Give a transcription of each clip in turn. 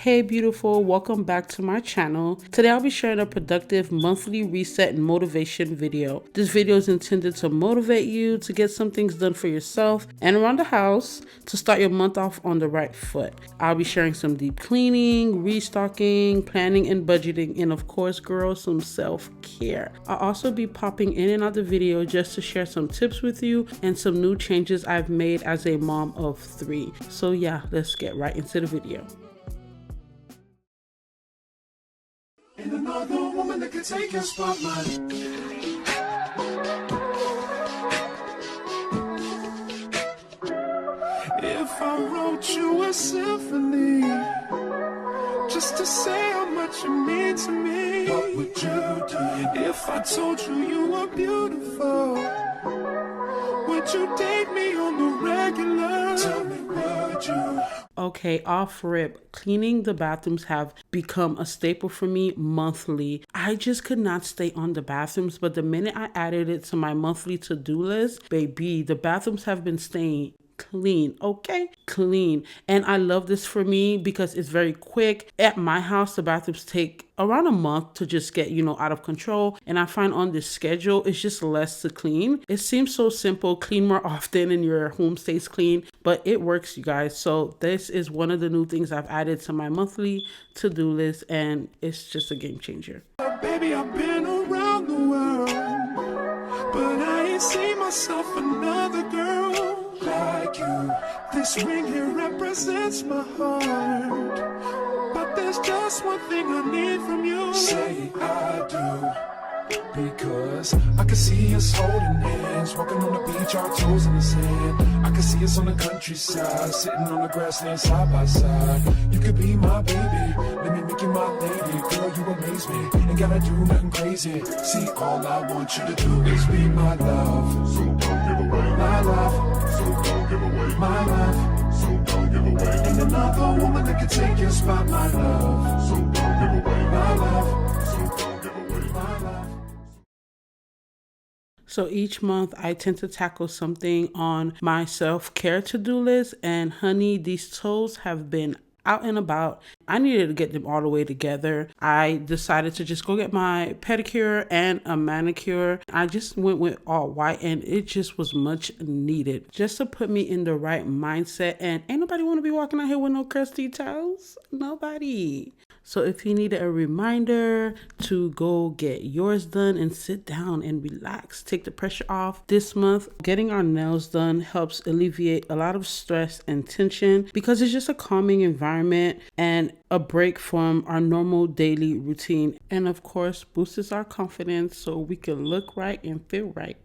Hey beautiful, welcome back to my channel. Today I'll be sharing a productive monthly reset and motivation video. This video is intended to motivate you to get some things done for yourself and around the house to start your month off on the right foot. I'll be sharing some deep cleaning, restocking, planning and budgeting, and of course girls, some self-care. I'll also be popping in and out the video just to share some tips with you and some new changes I've made as a mom of 3. So yeah, let's get right into the video. And another woman that could take your spotlight. If I wrote you a symphony, just to say how much you mean to me, what would you do? If I told you you were beautiful, would you date me on the regular? Tell me, would you? Okay, off rip, cleaning the bathrooms have become a staple for me monthly. I just could not stay on the bathrooms, but the minute I added it to my monthly to-do list, baby, the bathrooms have been staying clean. Okay, clean. And I love this for me because it's very quick. At my house, the bathrooms take around a month to just get, out of control. And I find on this schedule, it's just less to clean. It seems so simple, clean more often and your home stays clean, but it works, you guys. So this is one of the new things I've added to my monthly to-do list, and it's just a game changer. Baby, I've been around the world, but I ain't seen myself another girl like you. This ring here represents my heart, but there's just one thing I need from you. Say I do, because I can see us holding hands, walking on the beach, our toes in the sand. I can see us on the countryside, sitting on the grassland side by side. You could be my baby, let me make you my lady. Girl, you amaze me, ain't gotta do nothing crazy. See, all I want you to do is be my love. So don't give away my love. So don't give away my love. So don't give away. Ain't another woman that can take your spot, my love. So don't give away my love. So don't give away my love. So each month I tend to tackle something on my self-care to-do list, and honey, these toes have been out and about. I needed to get them all the way together. I decided to just go get my pedicure and a manicure. I just went with all white, and it just was much needed just to put me in the right mindset. And ain't nobody want to be walking out here with no crusty toes. Nobody. So if you needed a reminder to go get yours done and sit down and relax, take the pressure off this month, getting our nails done helps alleviate a lot of stress and tension because it's just a calming environment and a break from our normal daily routine. And of course, boosts our confidence so we can look right and feel right.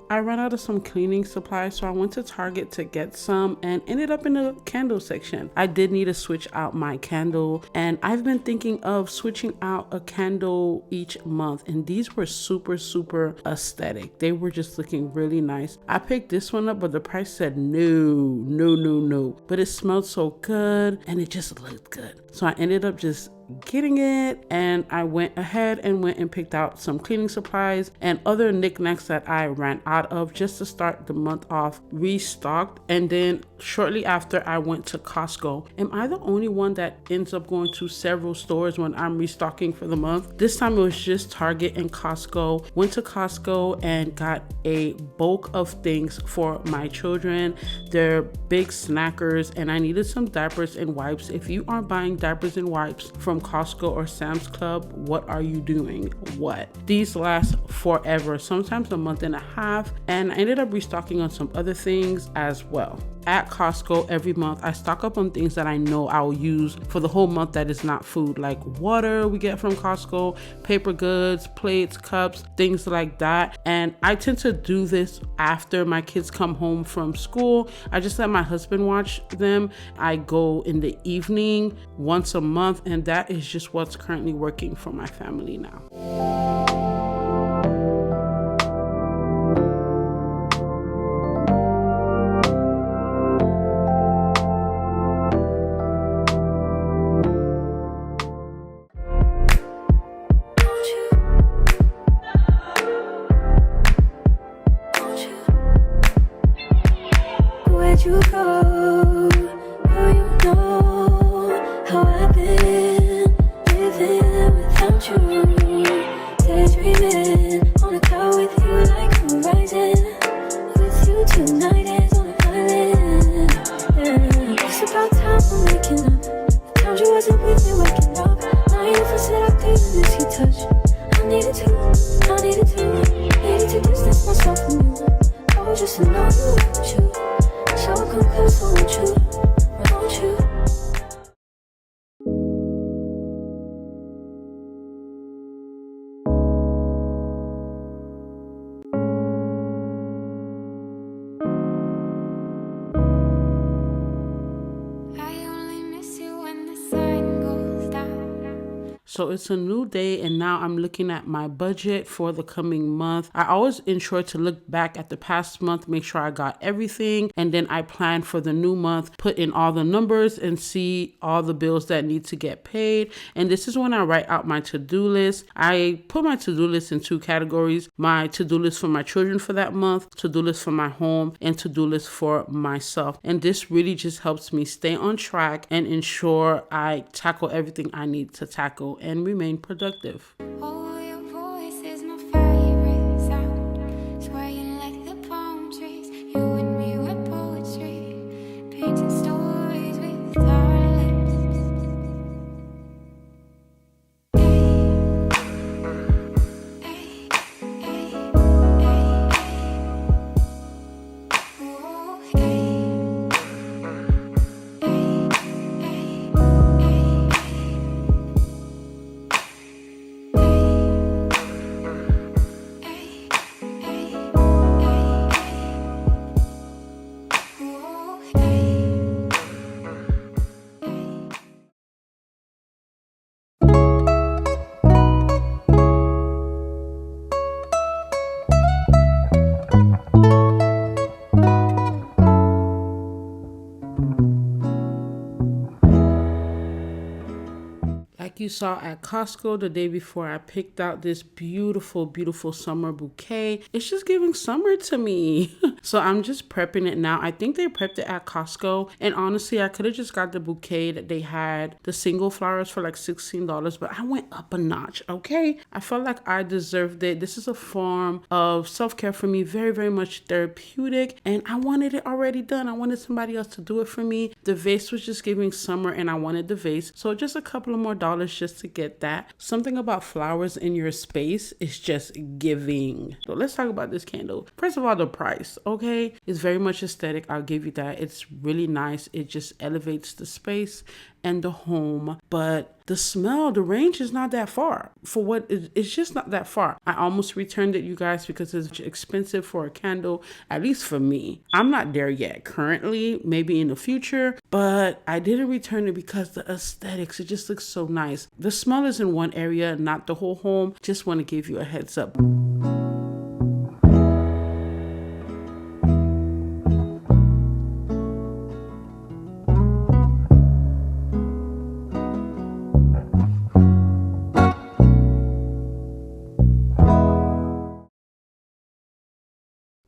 I ran out of some cleaning supplies, so I went to Target to get some and ended up in the candle section. I did need to switch out my candle, and I've been thinking of switching out a candle each month, and these were super aesthetic. They were just looking really nice. I picked this one up, but the price said no, but it smelled so good and it just looked good. So I ended up just getting it, and I went ahead and picked out some cleaning supplies and other knickknacks that I ran out of just to start the month off restocked. And then shortly after, I went to Costco. Am I the only one that ends up going to several stores when I'm restocking for the month? This time it was just Target and Costco. Went to Costco and got a bulk of things for my children. They're big snackers, and I needed some diapers and wipes. If you aren't buying diapers and wipes from Costco or Sam's Club, what are you doing? What? These last forever, sometimes a month and a half, and I ended up restocking on some other things as well. at Costco every month. I stock up on things that I know I'll use for the whole month that is not food, like water we get from Costco, paper goods, plates, cups, things like that. And I tend to do this after my kids come home from school. I just let my husband watch them. I go in the evening once a month, and that is just what's currently working for my family now. You go, oh, you know how I've been living without you, daydreaming on a cloud with you like horizon, with you tonight is on an island, yeah. It's about time I'm waking up, the times you wasn't with me waking up, now you feel said I couldn't miss your touch, I needed to distance myself from you, oh, just to know you want you. So come close, I want you, I want you. So it's a new day, and now I'm looking at my budget for the coming month. I always ensure to look back at the past month, make sure I got everything, and then I plan for the new month, put in all the numbers and see all the bills that need to get paid. And this is when I write out my to-do list. I put my to-do list in two categories: my to-do list for my children for that month, to-do list for my home, and to-do list for myself. And this really just helps me stay on track and ensure I tackle everything I need to tackle and remain productive. Oh, your voice is my favorite sound. Swaying like the palm trees. You and me were poetry, painting stories with our lips. Hey, hey, hey, hey, hey. Oh, hey. You saw at Costco the day before, I picked out this beautiful summer bouquet. It's just giving summer to me. So I'm just prepping it now. I think they prepped it at Costco, and honestly I could have just got the bouquet that they had, the single flowers, for like $16, but I went up a notch. Okay, I felt like I deserved it. This is a form of self-care for me, very much therapeutic, and I wanted it already done. I wanted somebody else to do it for me. The vase was just giving summer, and I wanted the vase, so just a couple of more dollars just to get that. Something about flowers in your space is just giving. So let's talk about this candle. First of all, the price, okay, it's very much aesthetic. I'll give you that. It's really nice. It just elevates the space and the home, but the smell, the range is not that far for what it's just not that far. I almost returned it, you guys, because it's expensive for a candle, at least for me. I'm not there yet currently, maybe in the future, but I didn't return it because the aesthetics, it just looks so nice. The smell is in one area, not the whole home. Just want to give you a heads up.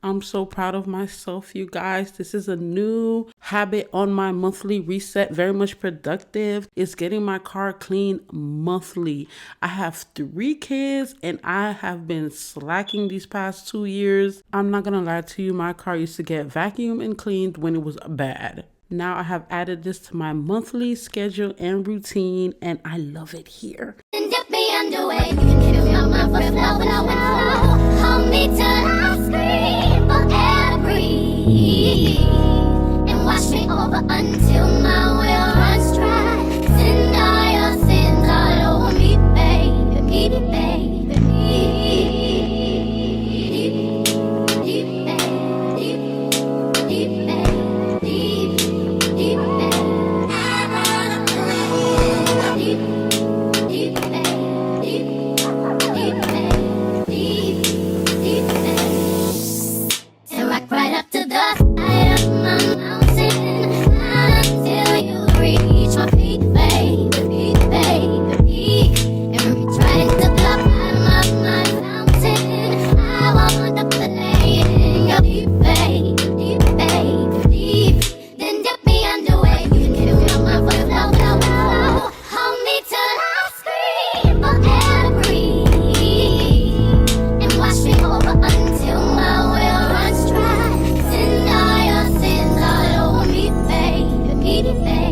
I'm so proud of myself, you guys. This is a new habit on my monthly reset, very much productive. It's getting my car clean monthly. I have 3 kids and I have been slacking these past 2 years. I'm not gonna lie to you, my car used to get vacuumed and cleaned when it was bad. Now I have added this to my monthly schedule and routine, and I love it here. Hold me till I scream for every. And why wash me over until my well runs dry. Send all your sins all over me, baby, baby, baby, deep, deep, deep, deep, deep, right up to the side of my mountain, until you reach my peak, baby, peak, baby, peak, and reach right into the bottom of my mountain. I wanna play in your deep, baby, deep, baby, deep. Then dip me underway, you can feel my voice, flow, flow, flow. Hold me till I scream for air to breathe, and wash me over until my well runs dry. Send all your sins all over me, baby, baby, baby.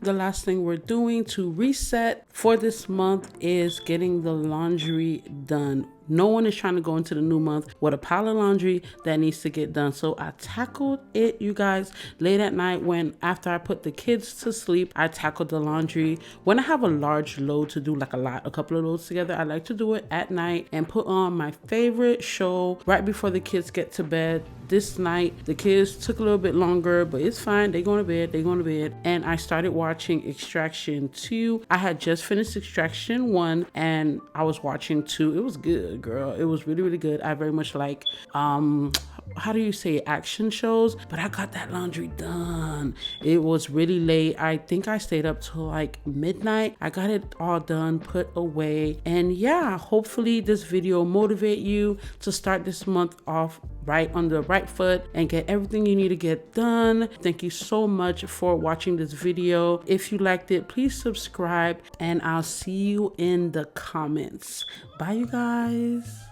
The last thing we're doing to reset for this month is getting the laundry done. No one is trying to go into the new month with a pile of laundry that needs to get done. So I tackled it, you guys, late at night after I put the kids to sleep. I tackled the laundry. When I have a large load to do, like a couple of loads together, I like to do it at night and put on my favorite show right before the kids get to bed. This night, the kids took a little bit longer, but it's fine. They're going to bed. And I started watching Extraction 2. I had just finished Extraction 1 and I was watching 2. It was good, girl. It was really, really good. I very much like, how do you say, action shows, but I got that laundry done. It was really late. I think I stayed up till like midnight. I got it all done, put away. And yeah, hopefully this video motivate you to start this month off right on the right foot and get everything you need to get done. Thank you so much for watching this video. If you liked it, please subscribe and I'll see you in the comments. Bye, you guys.